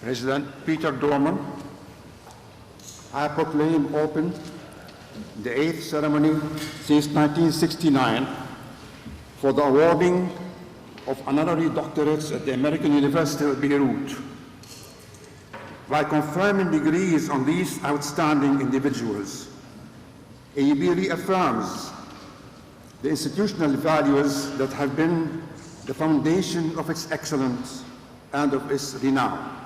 President Peter Dorman, I proclaim open the 8th ceremony since 1969 for the awarding of honorary doctorates at the American University of Beirut. By conferring degrees on these outstanding individuals, AUB reaffirms the institutional values that have been the foundation of its excellence and of its renown.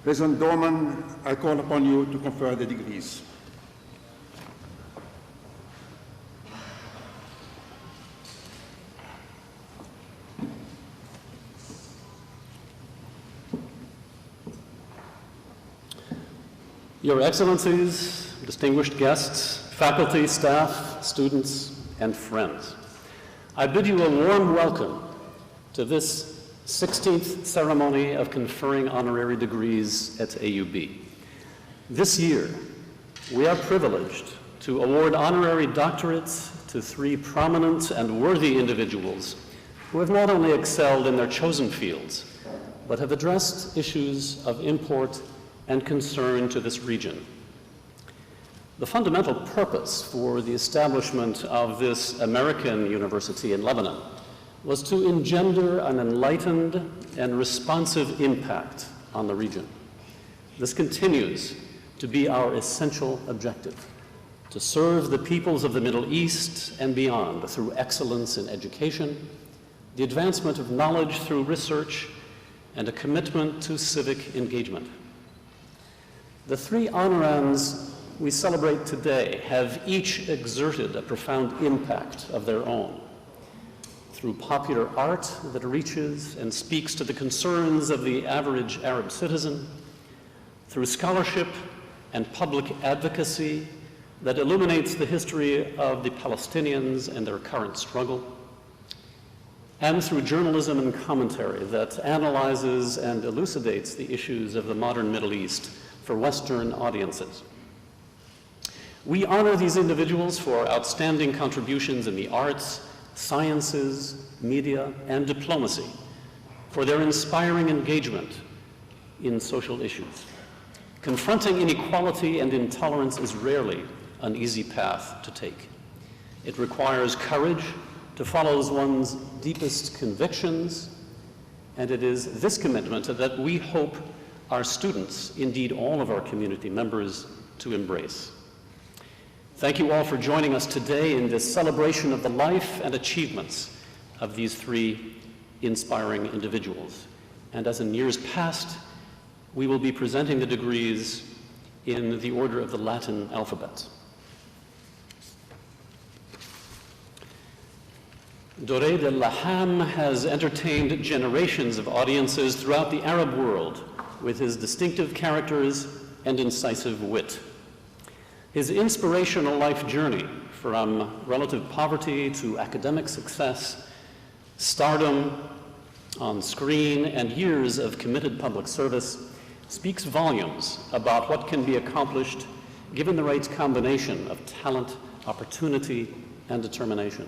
President Dorman, I call upon you to confer the degrees. Your Excellencies, distinguished guests, faculty, staff, students, and friends, I bid you a warm welcome to this 16th ceremony of conferring honorary degrees at AUB. This year, we are privileged to award honorary doctorates to 3 prominent and worthy individuals who have not only excelled in their chosen fields, but have addressed issues of import and concern to this region. The fundamental purpose for the establishment of this American university in Lebanon was to engender an enlightened and responsive impact on the region. This continues to be our essential objective, to serve the peoples of the Middle East and beyond through excellence in education, the advancement of knowledge through research, and a commitment to civic engagement. The 3 honorands we celebrate today have each exerted a profound impact of their own. Through popular art that reaches and speaks to the concerns of the average Arab citizen, through scholarship and public advocacy that illuminates the history of the Palestinians and their current struggle, and through journalism and commentary that analyzes and elucidates the issues of the modern Middle East for Western audiences. We honor these individuals for outstanding contributions in the arts, sciences, media, and diplomacy, for their inspiring engagement in social issues. Confronting inequality and intolerance is rarely an easy path to take. It requires courage to follow one's deepest convictions, and it is this commitment that we hope our students, indeed all of our community members, to embrace. Thank you all for joining us today in this celebration of the life and achievements of these three inspiring individuals. And as in years past, we will be presenting the degrees in the order of the Latin alphabet. Duraid Lahham has entertained generations of audiences throughout the Arab world with his distinctive characters and incisive wit. His inspirational life journey from relative poverty to academic success, stardom on screen, and years of committed public service speaks volumes about what can be accomplished given the right combination of talent, opportunity, and determination.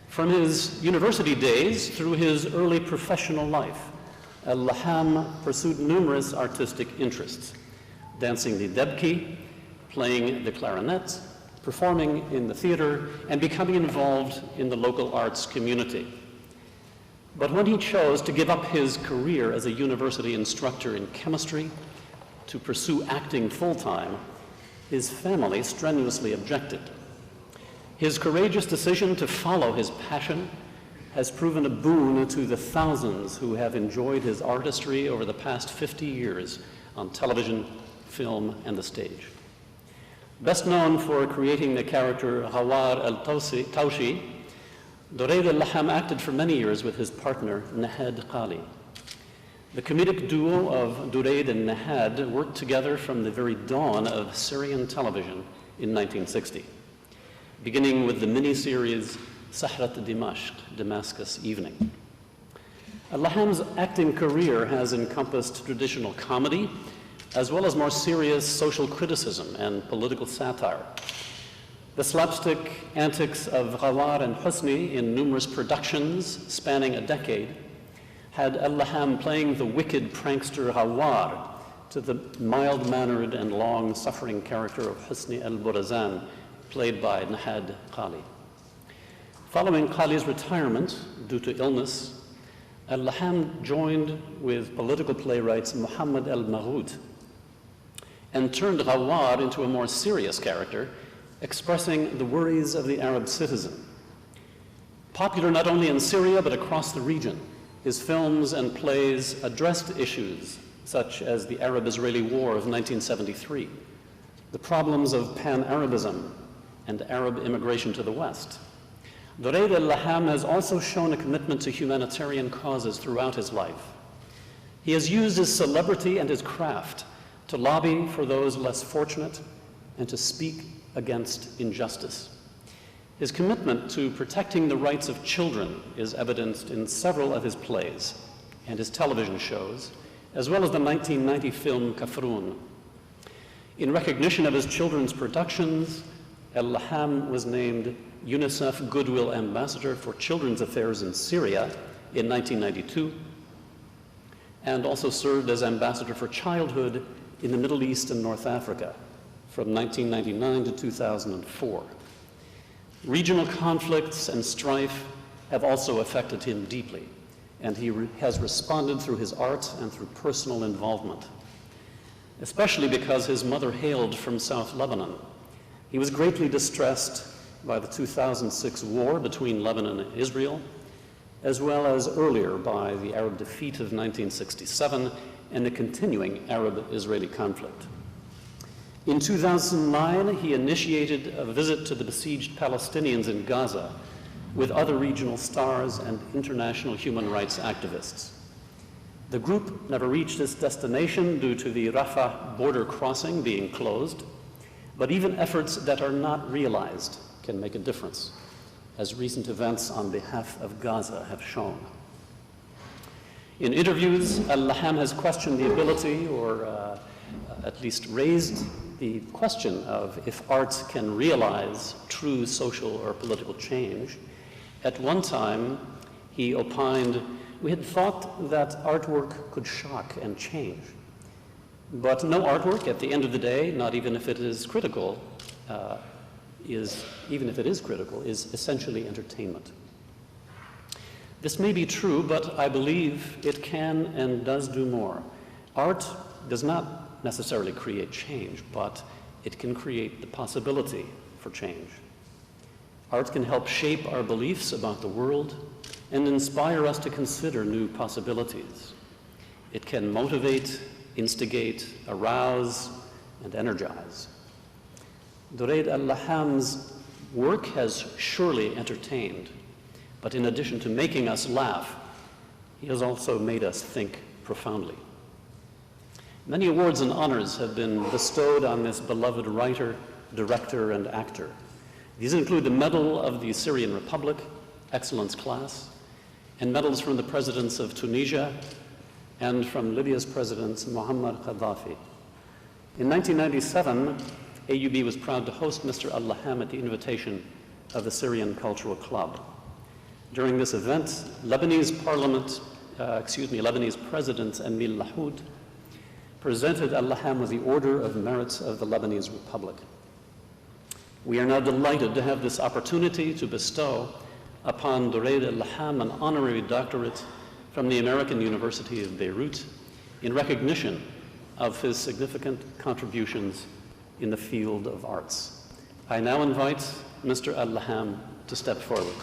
From his university days through his early professional life, Lahham pursued numerous artistic interests, dancing the debki, playing the clarinet, performing in the theater, and becoming involved in the local arts community. But when he chose to give up his career as a university instructor in chemistry to pursue acting full-time, his family strenuously objected. His courageous decision to follow his passion has proven a boon to the thousands who have enjoyed his artistry over the past 50 years on television, film, and the stage. Best known for creating the character Ghawar al-Tawshi, Duraid Lahham acted for many years with his partner, Nahad Qali. The comedic duo of Duraid and Nahad worked together from the very dawn of Syrian television in 1960, beginning with the miniseries Sahrat Dimashq, Damascus Evening. Lahham's acting career has encompassed traditional comedy, as well as more serious social criticism and political satire. The slapstick antics of Ghawar and Husni in numerous productions spanning a decade had Lahham playing the wicked prankster Ghawar to the mild-mannered and long-suffering character of Husni al-Burazan, played by Nahad Qali. Following Qali's retirement due to illness, Lahham joined with political playwrights Muhammad al-Maghut and turned Ghawar into a more serious character, expressing the worries of the Arab citizen. Popular not only in Syria but across the region, his films and plays addressed issues such as the Arab-Israeli War of 1973, the problems of pan-Arabism and Arab immigration to the West. Duraid Lahham has also shown a commitment to humanitarian causes throughout his life. He has used his celebrity and his craft to lobby for those less fortunate and to speak against injustice. His commitment to protecting the rights of children is evidenced in several of his plays and his television shows, as well as the 1990 film Kafroun. In recognition of his children's productions, Lahham was named UNICEF Goodwill Ambassador for Children's Affairs in Syria in 1992, and also served as Ambassador for Childhood in the Middle East and North Africa from 1999 to 2004. Regional conflicts and strife have also affected him deeply, and he has responded through his art and through personal involvement, especially because his mother hailed from South Lebanon. He was greatly distressed by the 2006 war between Lebanon and Israel, as well as earlier by the Arab defeat of 1967 and the continuing Arab-Israeli conflict. In 2009, he initiated a visit to the besieged Palestinians in Gaza with other regional stars and international human rights activists. The group never reached its destination due to the Rafah border crossing being closed, but even efforts that are not realized can make a difference, as recent events on behalf of Gaza have shown. In interviews, Lahham has questioned the ability, or at least raised the question of if art can realize true social or political change. At one time, he opined, "We had thought that artwork could shock and change. But no artwork, at the end of the day, not even if it is critical, is essentially entertainment. This may be true, but I believe it can and does do more. Art does not necessarily create change, but it can create the possibility for change. Art can help shape our beliefs about the world and inspire us to consider new possibilities. It can motivate, instigate, arouse, and energize. Duraid Lahham's work has surely entertained, but in addition to making us laugh, he has also made us think profoundly. Many awards and honors have been bestowed on this beloved writer, director, and actor. These include the Medal of the Syrian Republic, Excellence Class, and medals from the presidents of Tunisia and from Libya's president, Muammar Gaddafi. In 1997, AUB was proud to host Mr. Lahham at the invitation of the Syrian Cultural Club. During this event, Lebanese President Emil Lahoud presented Lahham with the Order of Merit of the Lebanese Republic. We are now delighted to have this opportunity to bestow upon Duraid Lahham an honorary doctorate from the American University of Beirut in recognition of his significant contributions in the field of arts. I now invite Mr. Lahham to step forward.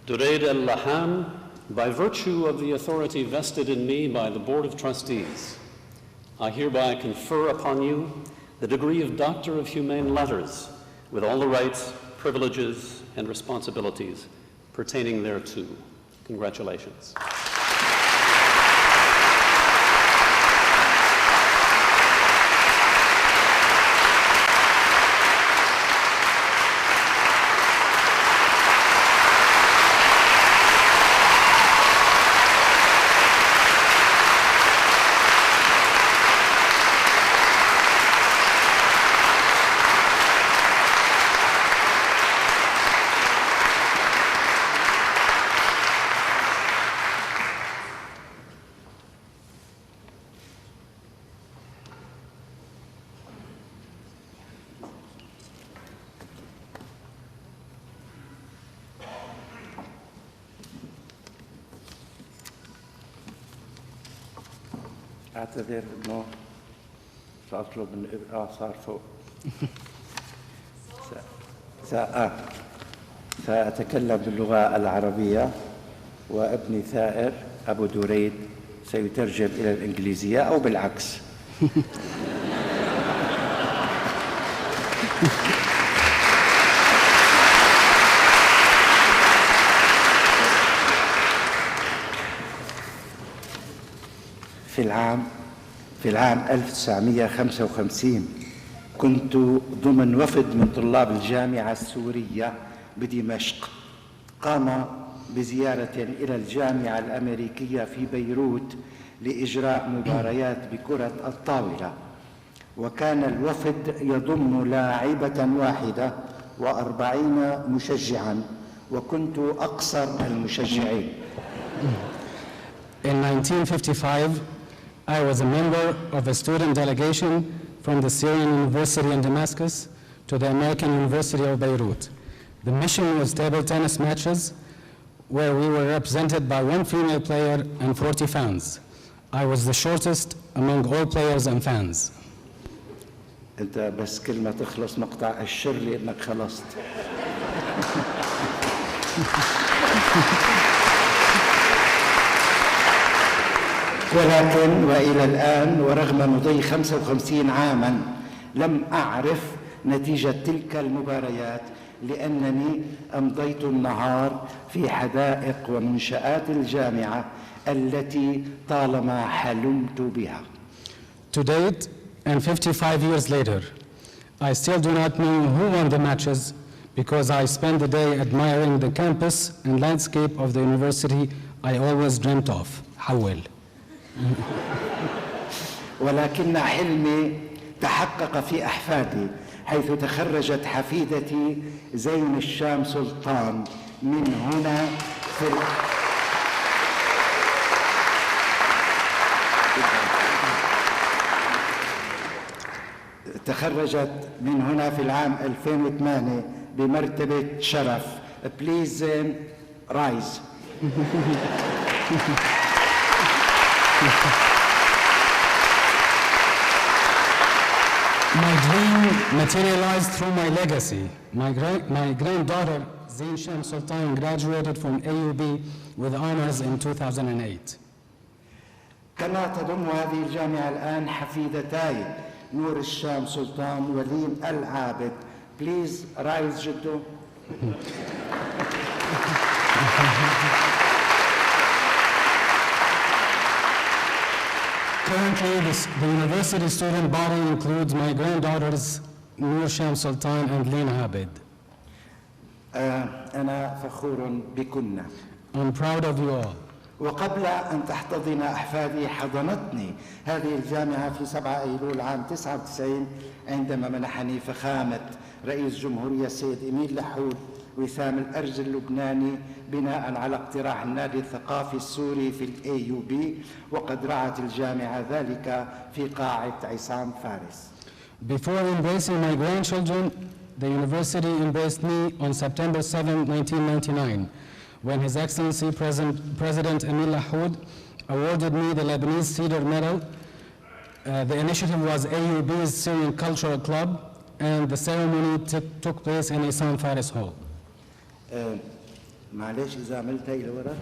Duraid Lahham, by virtue of the authority vested in me by the Board of Trustees, I hereby confer upon you the degree of Doctor of Humane Letters with all the rights, privileges, and responsibilities pertaining thereto. Congratulations. أعتذر إنه سأطلب من صار فوق. سأتكلم باللغة العربية وابني ثائر أبو دريد سيترجم إلى الإنجليزية أو بالعكس. في العام 1955 كنت ضمن وفد من طلاب الجامعة السورية بدمشق قام بزيارة إلى الجامعة الأمريكية في بيروت لإجراء مباريات بكرة الطاولة، وكان الوفد يضم لاعبة واحدة و40 مشجعاً، وكنت أقصر المشجعين. In 1955, I was a member of a student delegation from the Syrian University in Damascus to the American University of Beirut. The mission was table tennis matches where we were represented by 1 female player and 40 fans. I was the shortest among all players and fans. أنت بس كل ما تخلص مقطع الشر لي إنك خلصت. ولكن وإلى الآن ورغم مضي 55 عاماً لم أعرف نتيجة تلك المباريات لأنني أمضيت النهار في حدائق ومنشآت الجامعة التي طالما حلمت بها. To date, and 55 years later, I still do not know who won the matches because I spent the day admiring the campus and landscape of the university I always dreamt of, حول. ولكن حلمي تحقق في أحفادي حيث تخرجت حفيدتي زين الشام سلطان من هنا في العام 2008 بمرتبة شرف. Please rise. My dream materialized through my legacy. My granddaughter, Zain Sham Sultan, graduated from AUB with honors in 2008. كما تضم هذه الجامعة الآن حفيدتاي نور الشام سلطان ولين العابد. Please rise جدو. Currently, the university student body includes my granddaughters, Noor Sham Sultan and Lina Abid. أنا فخور بكنا. I'm proud of you all. وقبل أن تحتضن أحفادي حضنتني هذه الجامعة في 7 أيلول عام 99 عندما منحني فخامة رئيس جمهورية السيد إميل لحود وسام الأرز اللبناني بناء على اقتراح النادي الثقافي السوري في AUB، وقد رعت الجامعة ذلك في قاعة عصام فارس. Before embracing my grandchildren, the university embraced me on September 7, 1999, when His Excellency President Emil Lahoud awarded me the Lebanese Cedar Medal. The initiative was AUB's Syrian Cultural Club, and the ceremony took place in Isam Faris Hall. معلش إذا عملتها إلى وراء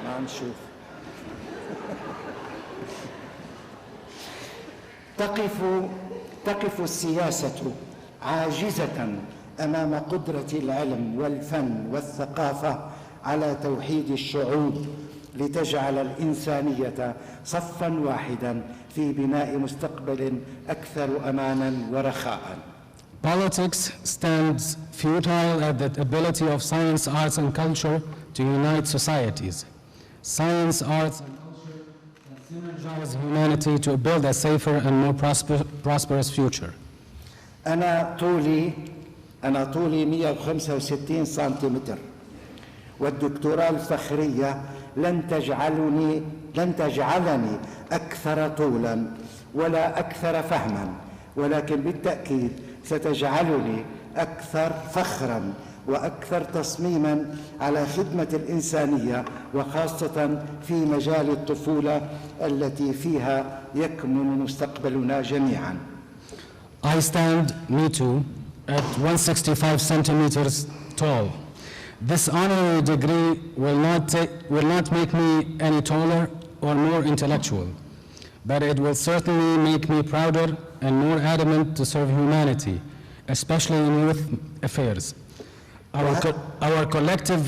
ما عم نشوف. تقف السياسة عاجزة أمام قدرة العلم والفن والثقافة على توحيد الشعوب لتجعل الإنسانية صفاً واحداً في بناء مستقبل أكثر أماناً ورخاءً. Politics stands futile at the ability of science, arts, and culture to unite societies. Science, arts, and culture can synergize humanity to build a safer and more prosperous future. أنا طولي 165 سنتيمتر، والدكتوراه الفخرية لن تجعلني أكثر طولاً ولا أكثر فهماً، ولكن بالتأكيد ستجعلني أكثر فخراً وأكثر تصميماً على خدمة الإنسانية، وخاصة في مجال الطفولة التي فيها يكمن مستقبلنا جميعاً. I stand, me too, at 165 centimeters tall. This honorary degree will not make me any taller or more intellectual, but it will certainly make me prouder and more adamant to serve humanity, especially in youth affairs. Our collective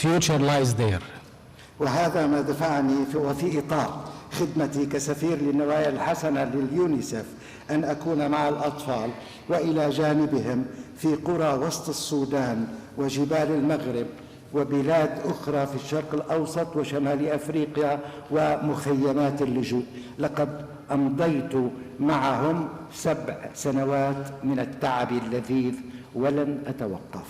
future lies there. وهذا ما دفعني وفي إطار خدمتي كسفير للنوايا الحسنة لليونيسف أن أكون مع الأطفال وإلى جانبهم في قرى وسط السودان وجبال المغرب وبلاد أخرى في الشرق الأوسط وشمال أفريقيا ومخيمات اللجوء. لقد أمضيت معهم 7 سنوات من التعب اللذيذ ولن أتوقف.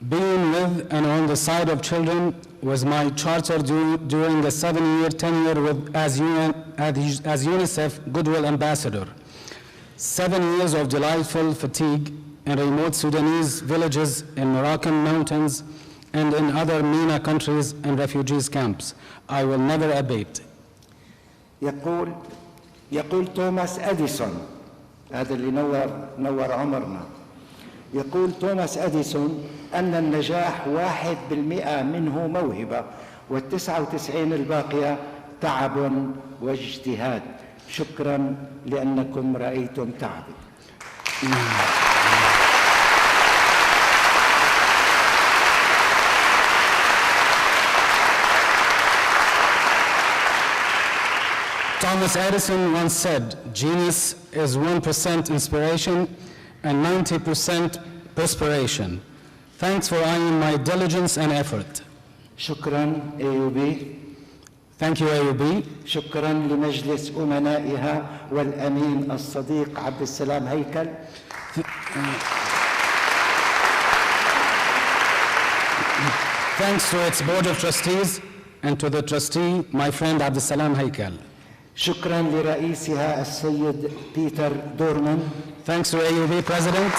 Being with and on the side of children was my charter during the 7-year tenure as UNICEF Goodwill Ambassador. 7 years of delightful fatigue in remote Sudanese villages, in Moroccan mountains, and in other MENA countries and refugees camps. I will never abate. يقول توماس أديسون، هذا اللي نور عمرنا، يقول توماس أديسون أن النجاح 1% منه موهبة، وال99 الباقية تعب واجتهاد. شكرا لأنكم رأيتم تعبي. Thomas Edison once said, genius is 1% inspiration and 90% perspiration. Thanks for eyeing my diligence and effort. شكراً AUB. Thank you, AUB. شكراً لمجلس أمنائها والأمين الصديق عبد السلام هيكل. Thanks to its board of trustees and to the trustee, my friend Abdel Salam Haikal. شكراً لرئيسها السيد بيتر دورمان. Thanks to AUB President.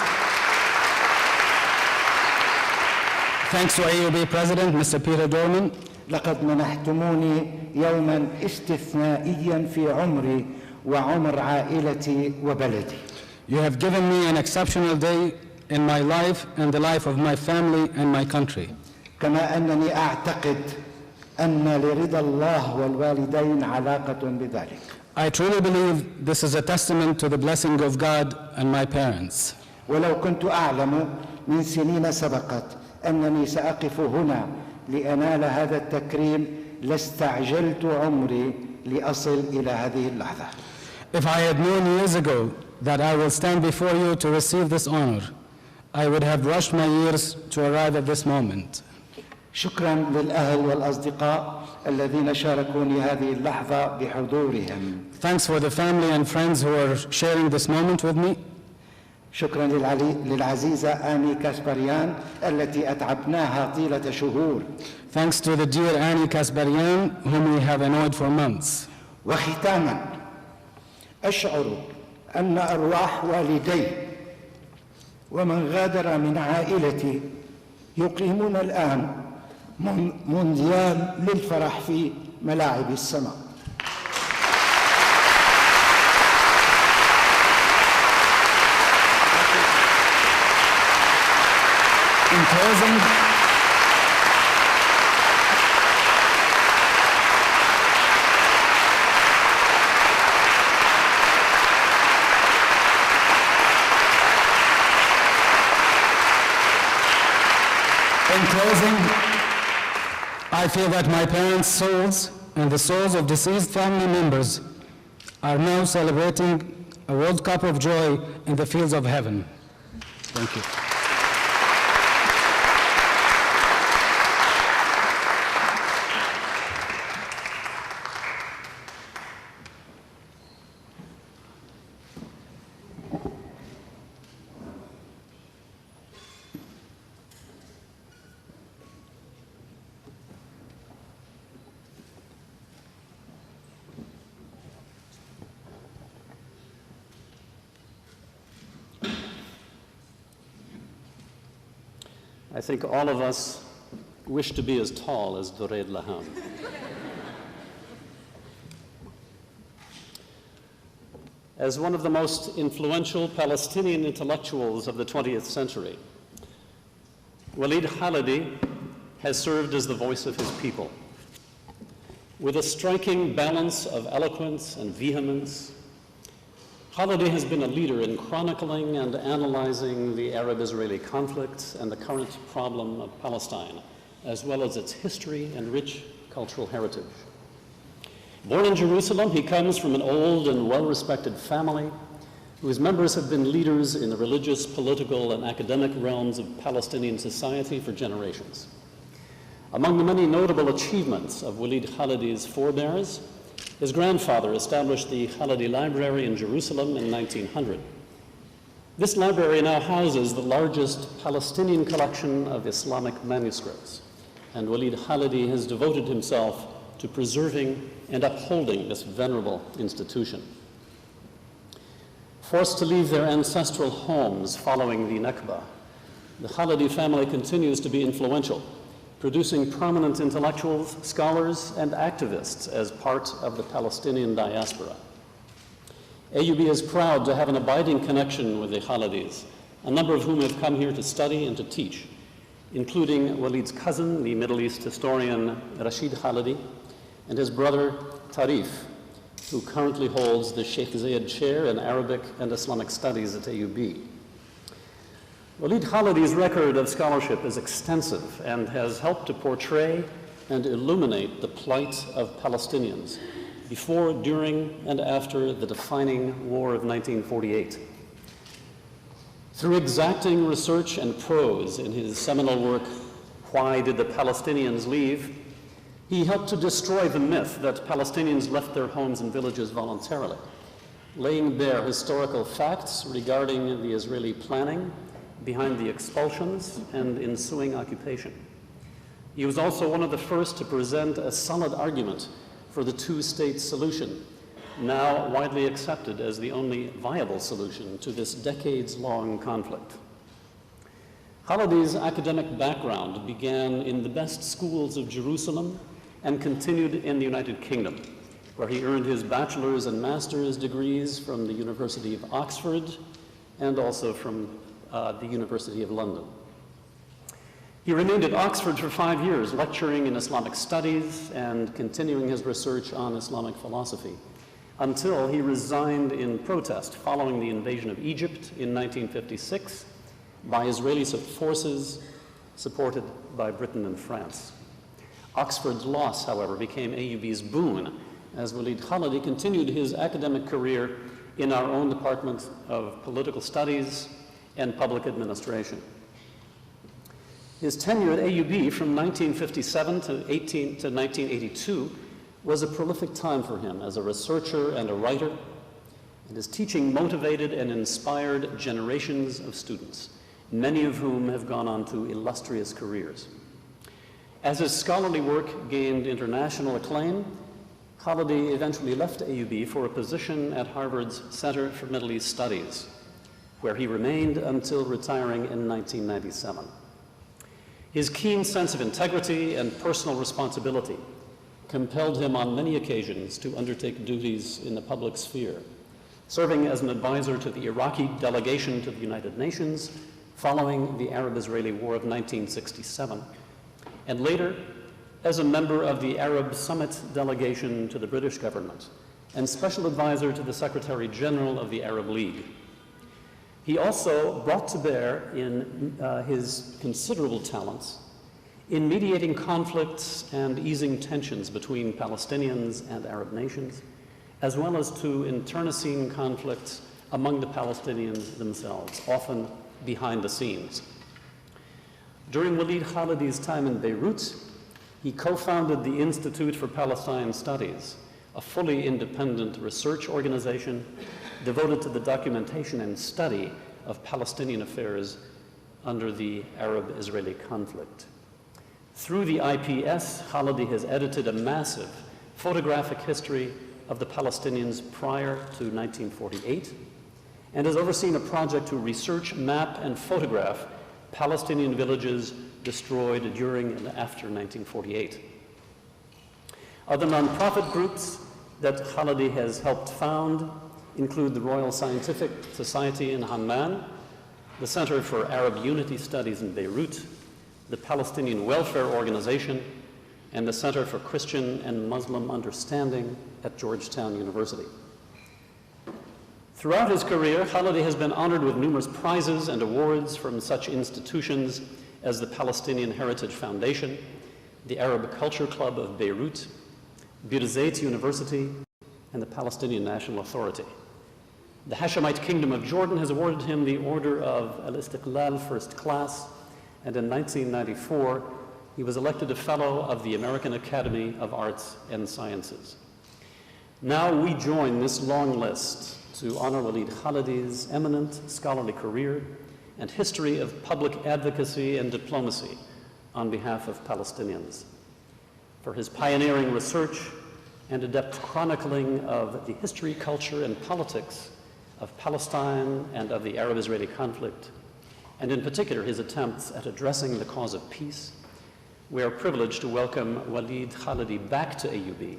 Thanks to AUB President, Mr. Peter Dorman. لقد منحتموني يوماً استثنائياً في عمري وعمر عائلتي وبلدي. You have given me an exceptional day in my life and the life of my family and my country. كما أنني أعتقد أن لرضا الله والوالدين علاقة بذلك. I truly believe this is a testament to the blessing of God and my parents. ولو كنت أعلم من سنين سبقت أنني سأقف هنا لأنال هذا التكريم لاستعجلت عمري لأصل إلى هذه اللحظة. If I had known years ago that I will stand before you to receive this honor, I would have rushed my years to arrive at this moment. شكراً للأهل والأصدقاء الذين شاركوني هذه اللحظة بحضورهم. Thanks for the family and friends who are sharing this moment with me. شكراً للعزيزة آني كاسبريان التي أتعبناها طيلة شهور. Thanks to the dear Annie Kasparian, whom we have annoyed for months. وختاماً أشعر أن أرواح والدي ومن غادر من عائلتي يقيمون الآن مونديال للفرح في ملاعب السماء. In closing, I feel that my parents' souls and the souls of deceased family members are now celebrating a World Cup of joy in the fields of heaven. Thank you. I think all of us wish to be as tall as Duraid Lahham. As one of the most influential Palestinian intellectuals of the 20th century, Walid Khalidi has served as the voice of his people. With a striking balance of eloquence and vehemence, Khalidi has been a leader in chronicling and analyzing the Arab-Israeli conflict and the current problem of Palestine, as well as its history and rich cultural heritage. Born in Jerusalem, he comes from an old and well-respected family whose members have been leaders in the religious, political, and academic realms of Palestinian society for generations. Among the many notable achievements of Walid Khalidi's forebears, his grandfather established the Khalidi Library in Jerusalem in 1900. This library now houses the largest Palestinian collection of Islamic manuscripts, and Walid Khalidi has devoted himself to preserving and upholding this venerable institution. Forced to leave their ancestral homes following the Nakba, the Khalidi family continues to be influential, producing prominent intellectuals, scholars, and activists as part of the Palestinian diaspora. AUB is proud to have an abiding connection with the Khalidis, a number of whom have come here to study and to teach, including Walid's cousin, the Middle East historian Rashid Khalidi, and his brother Tarif, who currently holds the Sheikh Zayed Chair in Arabic and Islamic Studies at AUB. Walid Khalidi's record of scholarship is extensive and has helped to portray and illuminate the plight of Palestinians before, during, and after the defining War of 1948. Through exacting research and prose in his seminal work, Why Did the Palestinians Leave?, he helped to destroy the myth that Palestinians left their homes and villages voluntarily, laying bare historical facts regarding the Israeli planning behind the expulsions and ensuing occupation. He was also one of the first to present a solid argument for the two-state solution, now widely accepted as the only viable solution to this decades-long conflict. Khalidi's academic background began in the best schools of Jerusalem and continued in the United Kingdom, where he earned his bachelor's and master's degrees from the University of Oxford and also from the University of London. He remained at Oxford for 5 years, lecturing in Islamic studies and continuing his research on Islamic philosophy, until he resigned in protest following the invasion of Egypt in 1956 by Israeli forces supported by Britain and France. Oxford's loss, however, became AUB's boon, as Walid Khalidi continued his academic career in our own Department of Political Studies and Public Administration. His tenure at AUB from 1957 to 1982 was a prolific time for him as a researcher and a writer, and his teaching motivated and inspired generations of students, many of whom have gone on to illustrious careers. As his scholarly work gained international acclaim, Khalidi eventually left AUB for a position at Harvard's Center for Middle East Studies, where he remained until retiring in 1997. His keen sense of integrity and personal responsibility compelled him on many occasions to undertake duties in the public sphere, serving as an advisor to the Iraqi delegation to the United Nations following the Arab-Israeli War of 1967, and later as a member of the Arab Summit delegation to the British government and special advisor to the Secretary General of the Arab League. He also brought to bear in his considerable talents in mediating conflicts and easing tensions between Palestinians and Arab nations, as well as to internecine conflicts among the Palestinians themselves, often behind the scenes. During Walid Khalidi's time in Beirut, he co-founded the Institute for Palestine Studies, a fully independent research organization devoted to the documentation and study of Palestinian affairs under the Arab-Israeli conflict. Through the IPS, Khalidi has edited a massive photographic history of the Palestinians prior to 1948 and has overseen a project to research, map, and photograph Palestinian villages destroyed during and after 1948. Other nonprofit groups that Khalidi has helped found include the Royal Scientific Society in Amman, the Center for Arab Unity Studies in Beirut, the Palestinian Welfare Organization, and the Center for Christian and Muslim Understanding at Georgetown University. Throughout his career, Khalidi has been honored with numerous prizes and awards from such institutions as the Palestinian Heritage Foundation, the Arab Culture Club of Beirut, Birzeit University, and the Palestinian National Authority. The Hashemite Kingdom of Jordan has awarded him the Order of Al-Istiqlal First Class, and in 1994, he was elected a Fellow of the American Academy of Arts and Sciences. Now we join this long list to honor Walid Khalidi's eminent scholarly career and history of public advocacy and diplomacy on behalf of Palestinians, for his pioneering research and adept chronicling of the history, culture, and politics of Palestine and of the Arab-Israeli conflict, and in particular his attempts at addressing the cause of peace. We are privileged to welcome Walid Khalidi back to AUB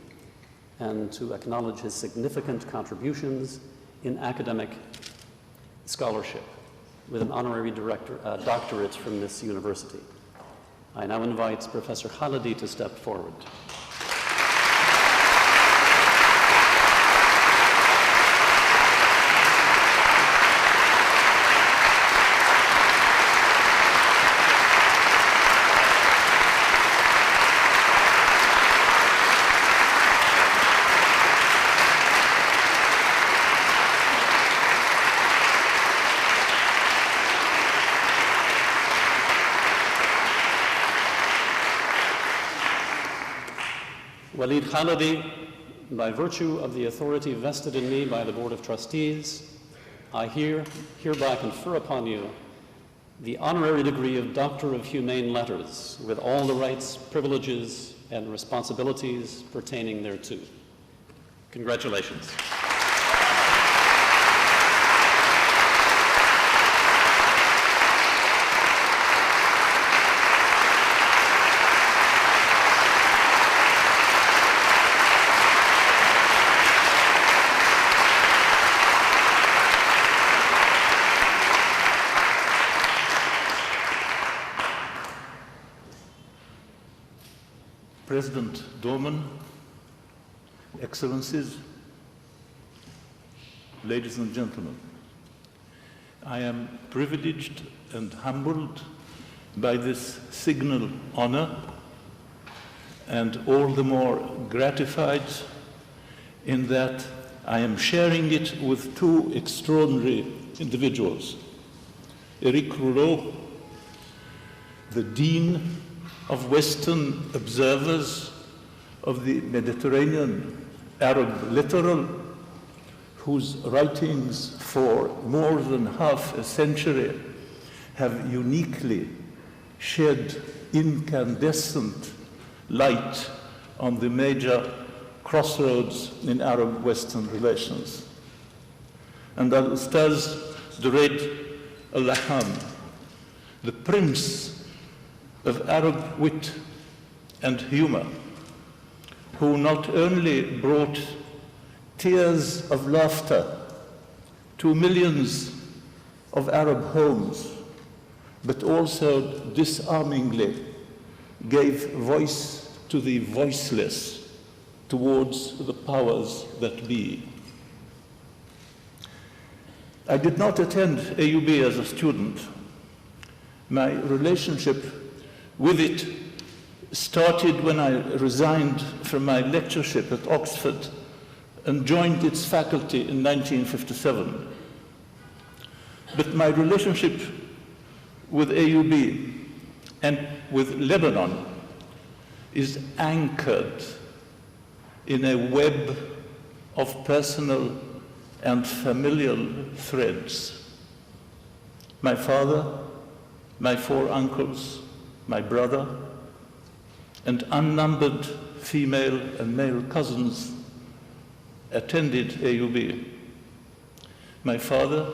and to acknowledge his significant contributions in academic scholarship with an honorary doctorate from this university. I now invite Professor Khalidi to step forward. Walid Khalidi, by virtue of the authority vested in me by the Board of Trustees, I hereby confer upon you the honorary degree of Doctor of Humane Letters with all the rights, privileges, and responsibilities pertaining thereto. Congratulations. President Dorman, Excellencies, ladies and gentlemen, I am privileged and humbled by this signal honor, and all the more gratified in that I am sharing it with two extraordinary individuals. Eric Rouleau, the Dean of Western Observers of the Mediterranean Arab Littoral, whose writings for more than half a century have uniquely shed incandescent light on the major crossroads in Arab-Western relations. And Al-Ustaz Duraid Lahham, the Prince of Arab wit and humor, who not only brought tears of laughter to millions of Arab homes, but also disarmingly gave voice to the voiceless towards the powers that be. I did not attend AUB as a student. My relationship with it started when I resigned from my lectureship at Oxford and joined its faculty in 1957. But my relationship with AUB and with Lebanon is anchored in a web of personal and familial threads. My father, my four uncles, my brother, and unnumbered female and male cousins attended AUB. My father,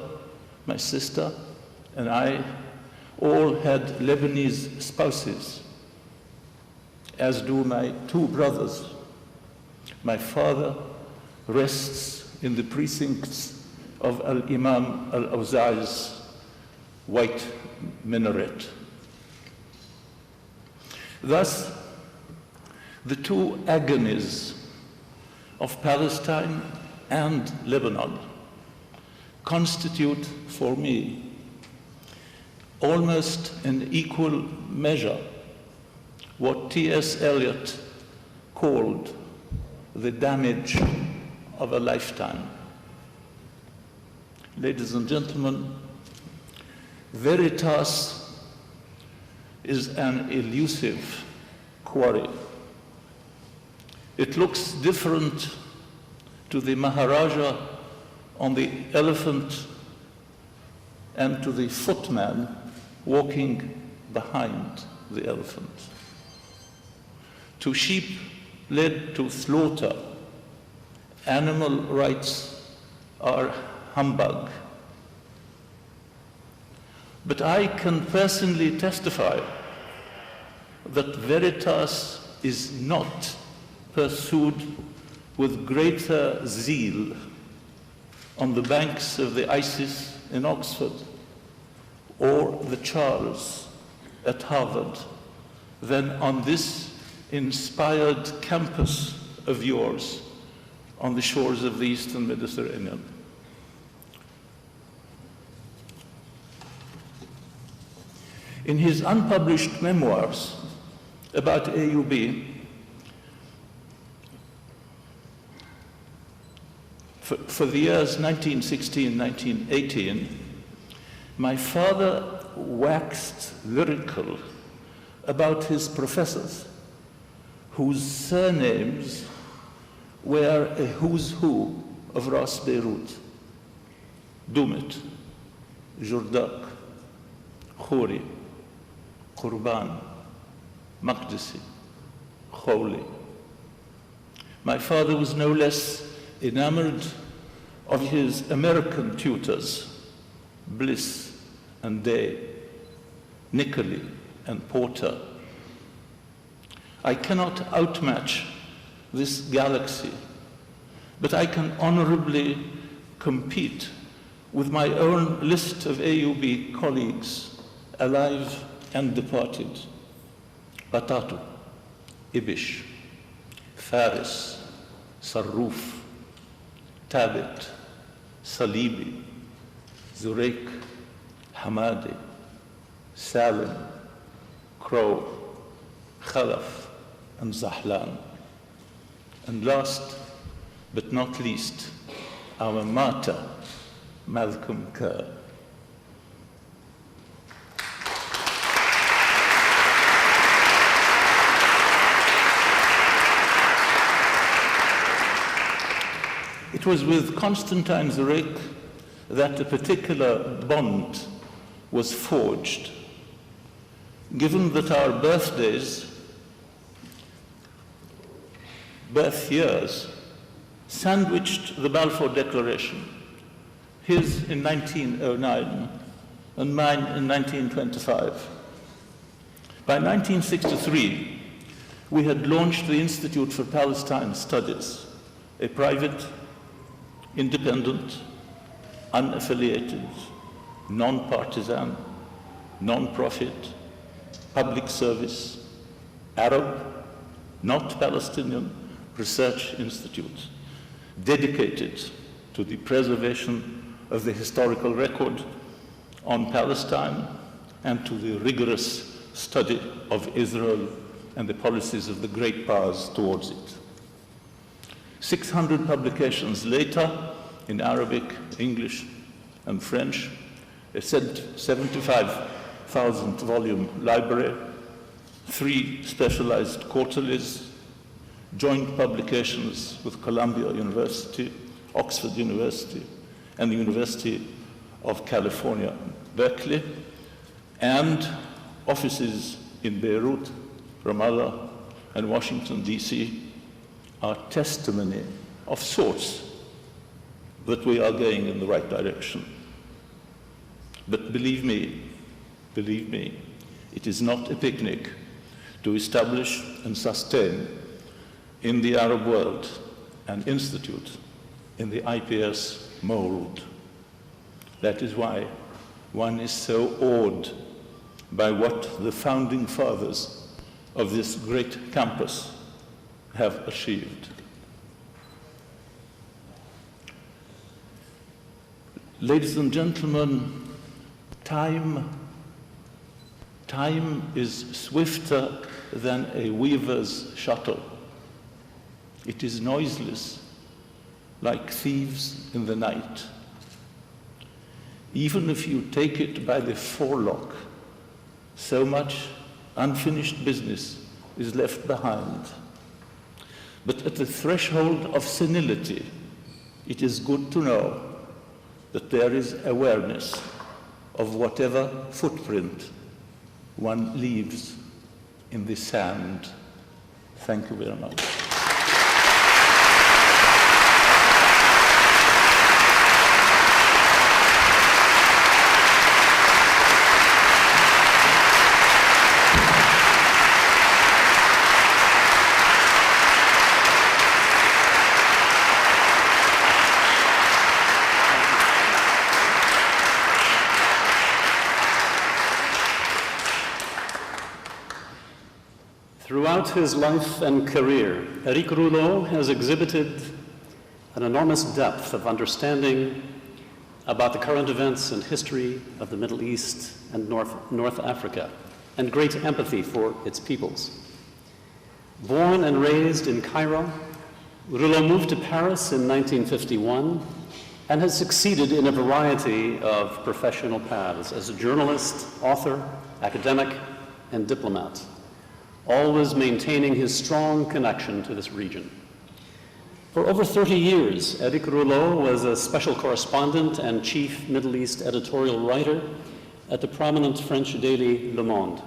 my sister, and I all had Lebanese spouses, as do my two brothers. My father rests in the precincts of Al-Imam Al-Awza'i's white minaret. Thus, the two agonies of Palestine and Lebanon constitute for me almost in equal measure what T.S. Eliot called the damage of a lifetime. Ladies and gentlemen, veritas is an elusive quarry. It looks different to the Maharaja on the elephant and to the footman walking behind the elephant. To sheep led to slaughter, animal rights are humbug. But I can personally testify that veritas is not pursued with greater zeal on the banks of the Isis in Oxford or the Charles at Harvard than on this inspired campus of yours on the shores of the Eastern Mediterranean. In his unpublished memoirs about AUB, for the years 1916-1918, my father waxed lyrical about his professors, whose surnames were a who's who of Ras Beirut: Dumet, Jordak, Khouri, Qurban, Maqdisi, Khawli. My father was no less enamored of his American tutors, Bliss and Day, Nicoli and Porter. I cannot outmatch this galaxy, but I can honorably compete with my own list of AUB colleagues, alive and departed: Batatu, Ibish, Faris, Sarruf, Tabit, Salibi, Zurek, Hamadi, Salim, Crow, Khalaf, and Zahlan. And last but not least, our martyr, Malcolm Kerr. It was with Constantine Zurek that a particular bond was forged. Given that our birthdays, birth years, sandwiched the Balfour Declaration, his in 1909 and mine in 1925. By 1963, we had launched the Institute for Palestine Studies, a private, independent, unaffiliated, non-partisan, non-profit, public service, Arab, not Palestinian, research institute, dedicated to the preservation of the historical record on Palestine and to the rigorous study of Israel and the policies of the great powers towards it. 600 publications later, in Arabic, English, and French, a 75,000 volume library, 3 specialized quarterlies, joint publications with Columbia University, Oxford University, and the University of California, Berkeley, and offices in Beirut, Ramallah, and Washington, D.C., are testimony of sorts that we are going in the right direction. But believe me, it is not a picnic to establish and sustain in the Arab world an institute in the IPS mold. That is why one is so awed by what the founding fathers of this great campus have achieved. Ladies and gentlemen, time is swifter than a weaver's shuttle. It is noiseless, like thieves in the night. Even if you take it by the forelock, so much unfinished business is left behind. But at the threshold of senility, it is good to know that there is awareness of whatever footprint one leaves in the sand. Thank you very much. Throughout his life and career, Eric Rouleau has exhibited an enormous depth of understanding about the current events and history of the Middle East and North Africa, and great empathy for its peoples. Born and raised in Cairo, Rouleau moved to Paris in 1951 and has succeeded in a variety of professional paths as a journalist, author, academic, and diplomat, always maintaining his strong connection to this region. For over 30 years, Eric Rouleau was a special correspondent and chief Middle East editorial writer at the prominent French daily Le Monde.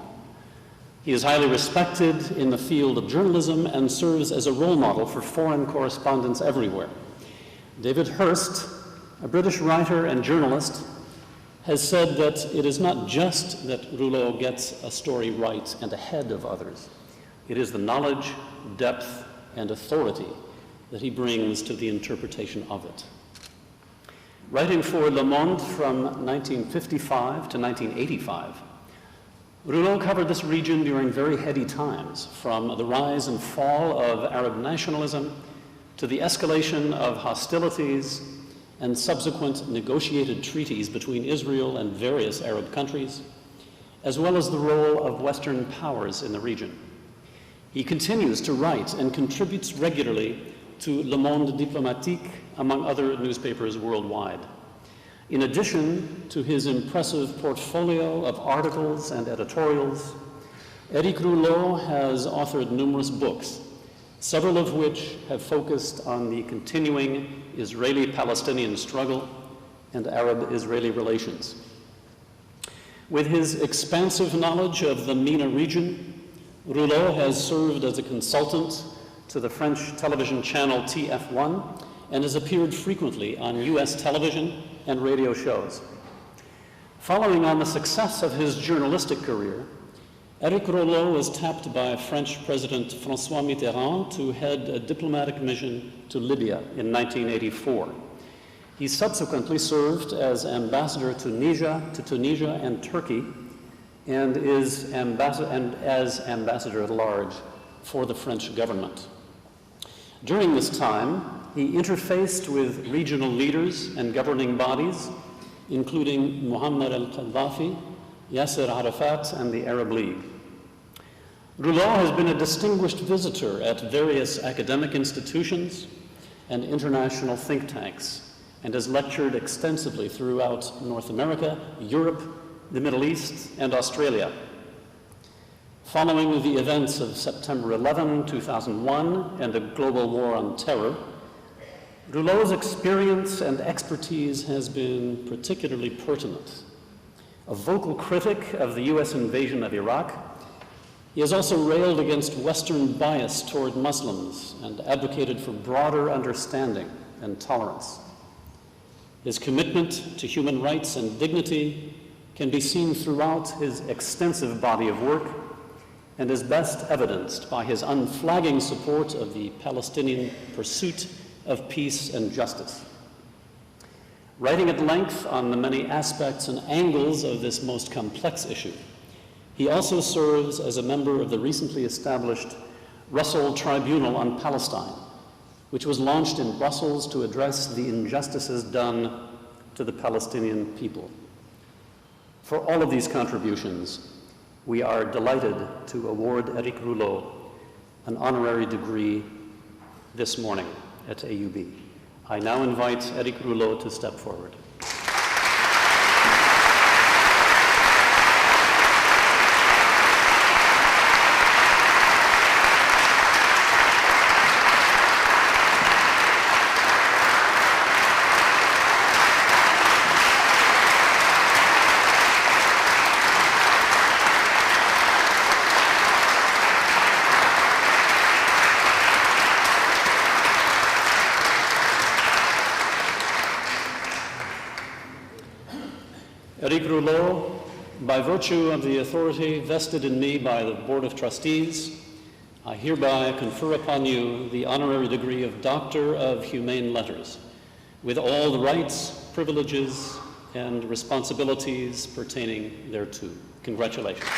He is highly respected in the field of journalism and serves as a role model for foreign correspondents everywhere. David Hirst, a British writer and journalist, has said that it is not just that Rouleau gets a story right and ahead of others. It is the knowledge, depth, and authority that he brings to the interpretation of it. Writing for Le Monde from 1955 to 1985, Rouleau covered this region during very heady times, from the rise and fall of Arab nationalism to the escalation of hostilities and subsequent negotiated treaties between Israel and various Arab countries, as well as the role of Western powers in the region. He continues to write and contributes regularly to Le Monde Diplomatique, among other newspapers worldwide. In addition to his impressive portfolio of articles and editorials, Eric Rouleau has authored numerous books, several of which have focused on the continuing Israeli-Palestinian struggle and Arab-Israeli relations. With his expansive knowledge of the MENA region, Rouleau has served as a consultant to the French television channel TF1 and has appeared frequently on US television and radio shows. Following on the success of his journalistic career, Eric Rouleau was tapped by French President François Mitterrand to head a diplomatic mission to Libya in 1984. He subsequently served as ambassador to Tunisia and Turkey, and as ambassador at large for the French government. During this time, he interfaced with regional leaders and governing bodies, including Muammar al-Gaddafi, Yasser Arafat, and the Arab League. Rouleau has been a distinguished visitor at various academic institutions and international think tanks, and has lectured extensively throughout North America, Europe, the Middle East, and Australia. Following the events of September 11, 2001, and the global war on terror, Rouleau's experience and expertise has been particularly pertinent. A vocal critic of the US invasion of Iraq, he has also railed against Western bias toward Muslims and advocated for broader understanding and tolerance. His commitment to human rights and dignity can be seen throughout his extensive body of work and is best evidenced by his unflagging support of the Palestinian pursuit of peace and justice. Writing at length on the many aspects and angles of this most complex issue, he also serves as a member of the recently established Russell Tribunal on Palestine, which was launched in Brussels to address the injustices done to the Palestinian people. For all of these contributions, we are delighted to award Eric Rouleau an honorary degree this morning at AUB. I now invite Eric Rouleau to step forward. Eric Rouleau, by virtue of the authority vested in me by the Board of Trustees, I hereby confer upon you the honorary degree of Doctor of Humane Letters, with all the rights, privileges, and responsibilities pertaining thereto. Congratulations.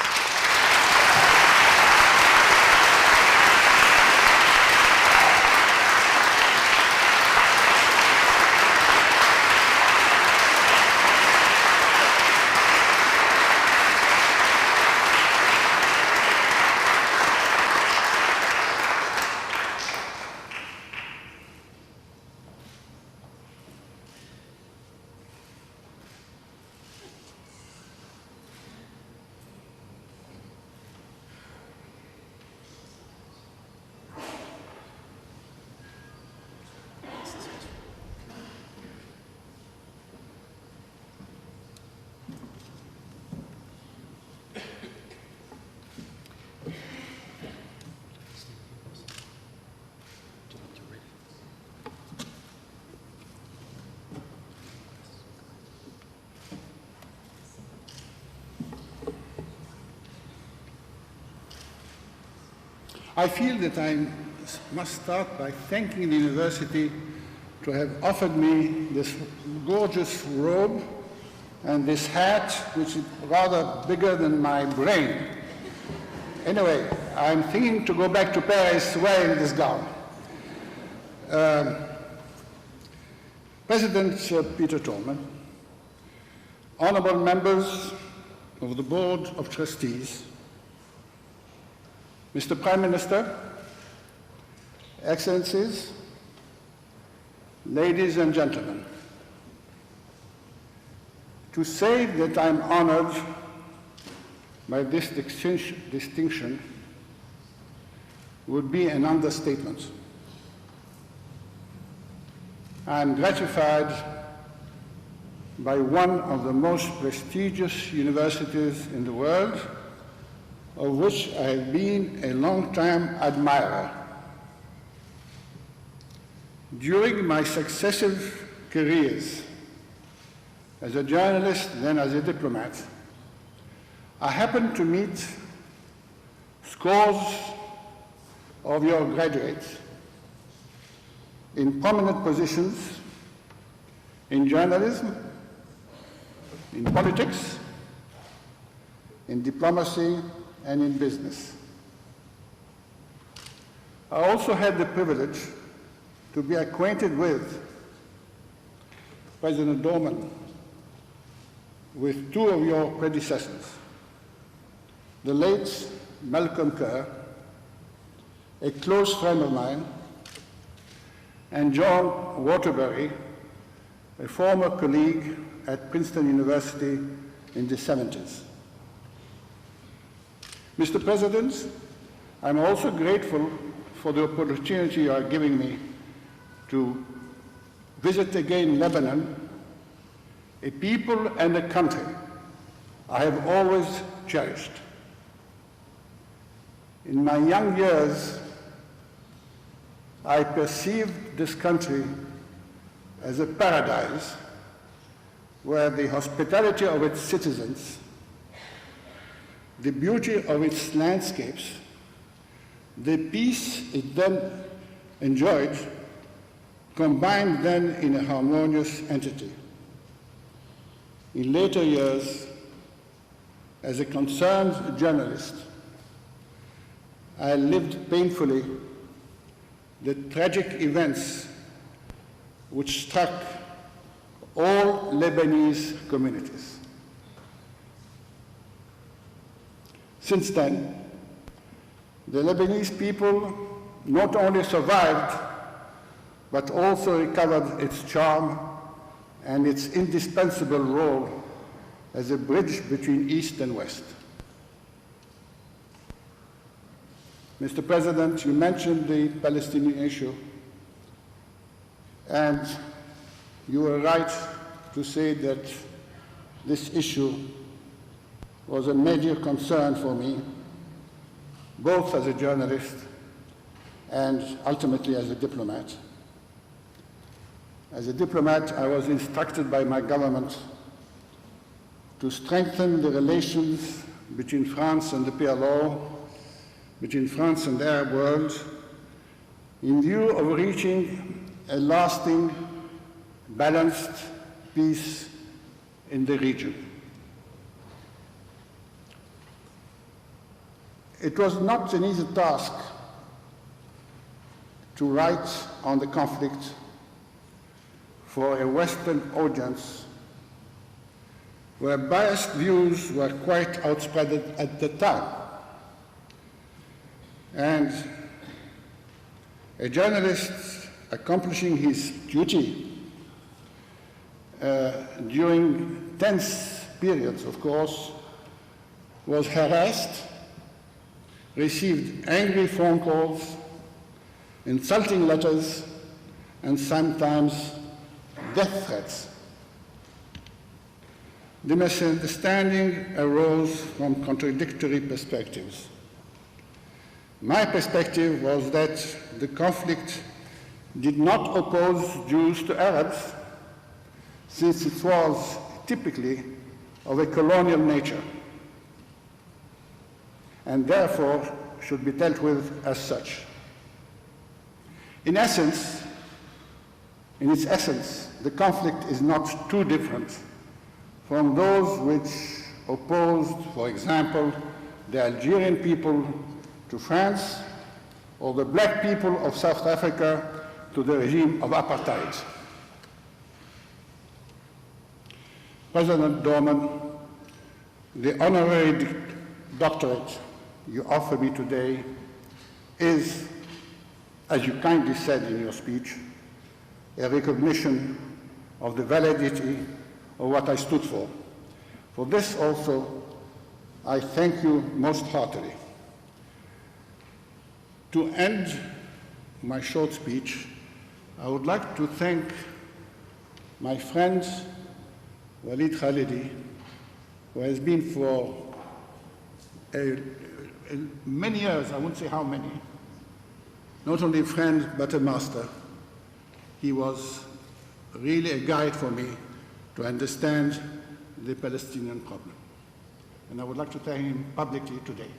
I feel that I must start by thanking the university to have offered me this gorgeous robe and this hat, which is rather bigger than my brain. Anyway, I'm thinking to go back to Paris wearing this gown. President Peter Tolman, honorable members of the Board of Trustees, Mr. Prime Minister, Excellencies, ladies and gentlemen, to say that I'm honored by this distinction would be an understatement. I'm gratified by one of the most prestigious universities in the world, of which I have been a long-time admirer. During my successive careers as a journalist, then as a diplomat, I happened to meet scores of your graduates in prominent positions in journalism, in politics, in diplomacy, and in business. I also had the privilege to be acquainted with President Dorman, with two of your predecessors, the late Malcolm Kerr, a close friend of mine, and John Waterbury, a former colleague at Princeton University in the 70s. Mr. President, I'm also grateful for the opportunity you are giving me to visit again Lebanon, a people and a country I have always cherished. In my young years, I perceived this country as a paradise where the hospitality of its citizens, the beauty of its landscapes, the peace it then enjoyed, combined then in a harmonious entity. In later years, as a concerned journalist, I lived painfully the tragic events which struck all Lebanese communities. Since then, the Lebanese people not only survived, but also recovered its charm and its indispensable role as a bridge between East and West. Mr. President, you mentioned the Palestinian issue, and you were right to say that this issue was a major concern for me, both as a journalist and ultimately as a diplomat. As a diplomat, I was instructed by my government to strengthen the relations between France and the PLO, between France and the Arab world, in view of reaching a lasting, balanced peace in the region. It was not an easy task to write on the conflict for a Western audience where biased views were quite outspread at the time. And a journalist accomplishing his duty during tense periods, of course, was harassed, received angry phone calls, insulting letters, and sometimes death threats. The misunderstanding arose from contradictory perspectives. My perspective was that the conflict did not oppose Jews to Arabs, since it was typically of a colonial nature, and therefore should be dealt with as such. In its essence, the conflict is not too different from those which opposed, for example, the Algerian people to France or the black people of South Africa to the regime of apartheid. President Dorman, the honorary doctorate you offer me today is, as you kindly said in your speech, a recognition of the validity of what I stood for. For this also, I thank you most heartily. To end my short speech, I would like to thank my friend Walid Khalidi, who has been for many years, I won't say how many, not only a friend but a master. He was really a guide for me to understand the Palestinian problem. And I would like to thank him publicly today.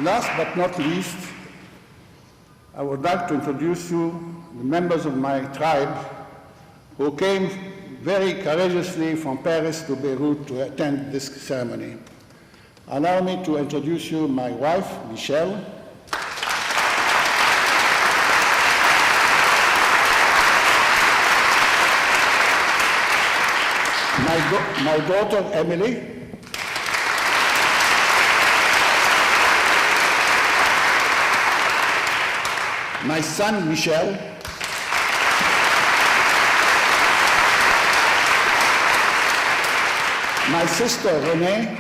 Last but not least, I would like to introduce you the members of my tribe who came very courageously from Paris to Beirut to attend this ceremony. Allow me to introduce you my wife, Michelle, my daughter, Emily, my son, Michel, my sister, Renee,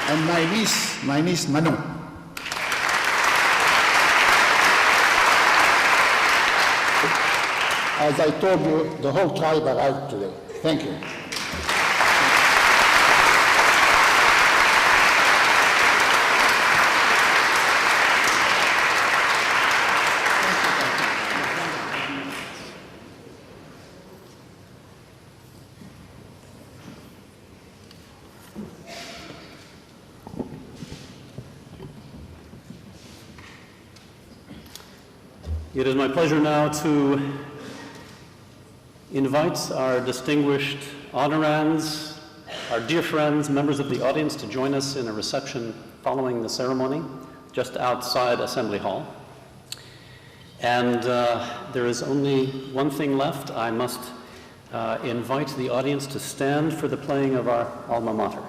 and my niece, Manon. As I told you, the whole tribe arrived today. Thank you. It is my pleasure now to invite our distinguished honorands, our dear friends, members of the audience, to join us in a reception following the ceremony just outside Assembly Hall. And there is only one thing left. I must invite the audience to stand for the playing of our alma mater.